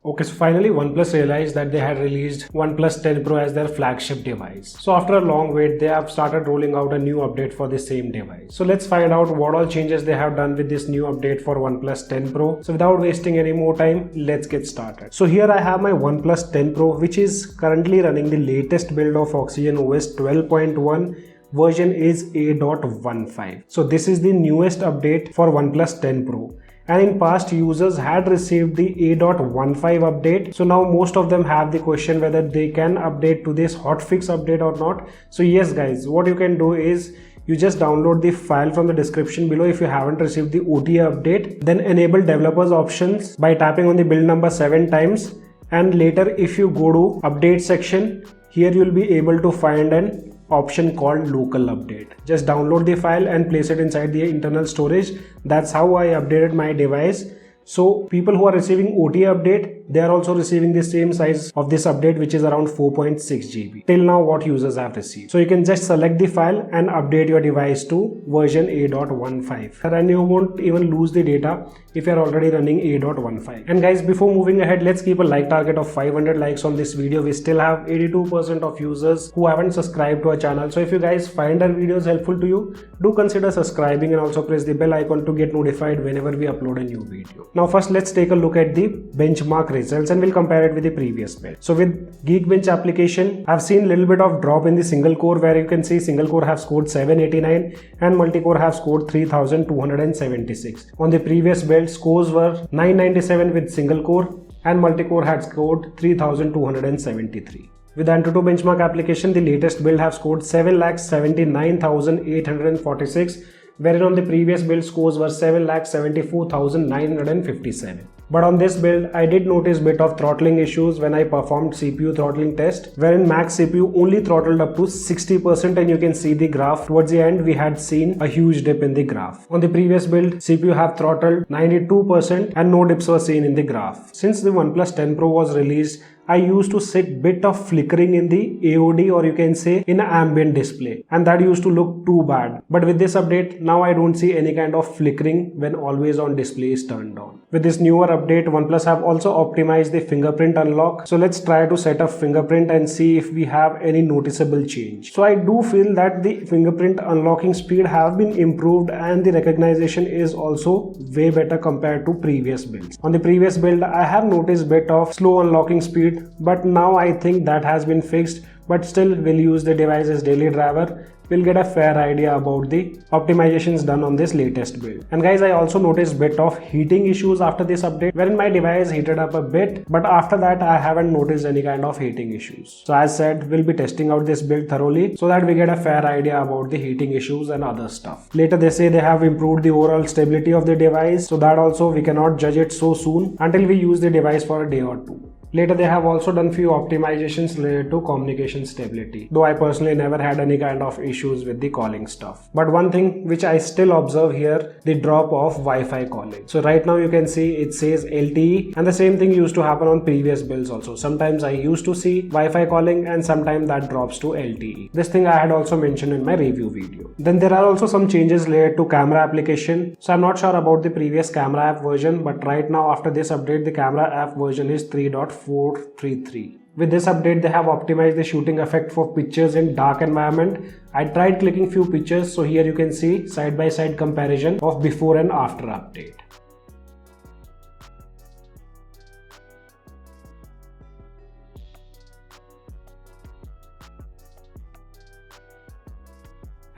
Okay, so finally OnePlus realized that they had released OnePlus 10 Pro as their flagship device. So after a long wait, they have started rolling out a new update for the same device. So let's find out what all changes they have done with this new update for OnePlus 10 Pro. So without wasting any more time, let's get started. So here I have my OnePlus 10 Pro, which is currently running the latest build of OxygenOS 12.1. Version is A.15. So this is the newest update for OnePlus 10 Pro. And in past, users had received the A.15 update. So now most of them have the question whether they can update to this hotfix update or not. So yes guys, what you can do is you just download the file from the description below if you haven't received the OTA update. Then enable developers options by tapping on the build number 7 times. And later if you go to update section, here you will be able to find an option called local update. Just download the file and place it inside the internal storage. That's how I updated my device. So people who are receiving OTA update, they are also receiving the same size of this update, which is around 4.6 GB. Till now what users have received. So you can just select the file and update your device to version A.15. And you won't even lose the data if you are already running A.15. And guys, before moving ahead, let's keep a like target of 500 likes on this video. We still have 82% of users who haven't subscribed to our channel. So if you guys find our videos helpful to you, do consider subscribing and also press the bell icon to get notified whenever we upload a new video. Now first let's take a look at the benchmark results and we'll compare it with the previous build. So with Geekbench application, I've seen a little bit of drop in the single core, where you can see single core have scored 789 and multi-core have scored 3276. On the previous build, scores were 997 with single core and multi-core had scored 3273. With Antutu benchmark application, the latest build have scored 7,79,846, wherein on the previous build scores were 7,74,957. But on this build, I did notice bit of throttling issues when I performed CPU throttling test, wherein max CPU only throttled up to 60%, and you can see the graph. Towards the end, we had seen a huge dip in the graph. On the previous build, CPU have throttled 92% and no dips were seen in the graph. Since the OnePlus 10 Pro was released, I used to see bit of flickering in the AOD, or you can say in ambient display, and that used to look too bad. But with this update, now I don't see any kind of flickering when always on display is turned on. With this newer update, OnePlus have also optimized the fingerprint unlock. So let's try to set up fingerprint and see if we have any noticeable change. So I do feel that the fingerprint unlocking speed have been improved and the recognition is also way better compared to previous builds. On the previous build, I have noticed bit of slow unlocking speed, but now I think that has been fixed. But still, we'll use the device as daily driver. We'll get a fair idea about the optimizations done on this latest build. And guys, I also noticed bit of heating issues after this update, wherein my device heated up a bit, but after that I haven't noticed any kind of heating issues. So as said, we'll be testing out this build thoroughly so that we get a fair idea about the heating issues and other stuff. Later they say they have improved the overall stability of the device, so that also we cannot judge it so soon until we use the device for a day or two. Later they have also done few optimizations related to communication stability, though I personally never had any kind of issues with the calling stuff. But one thing which I still observe here, the drop of Wi-Fi calling. So right now you can see it says LTE, and the same thing used to happen on previous builds also. Sometimes I used to see Wi-Fi calling and sometimes that drops to LTE. This thing I had also mentioned in my review video. Then there are also some changes related to camera application. So I'm not sure about the previous camera app version, but right now after this update, the camera app version is 3.433. With this update, they have optimized the shooting effect for pictures in dark environment. I tried clicking few pictures, so here you can see side-by-side comparison of before and after update.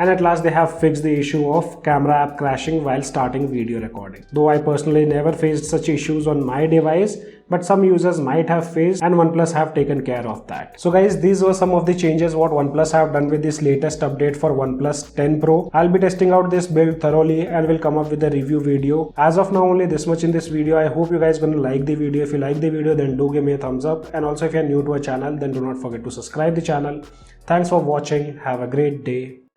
And at last they have fixed the issue of camera app crashing while starting video recording. Though I personally never faced such issues on my device, but some users might have faced, and OnePlus have taken care of that. So guys, these were some of the changes what OnePlus have done with this latest update for OnePlus 10 Pro. I'll be testing out this build thoroughly and will come up with a review video. As of now, only this much in this video. I hope you guys gonna like the video. If you like the video, then do give me a thumbs up. And also if you're new to our channel, then do not forget to subscribe the channel. Thanks for watching. Have a great day.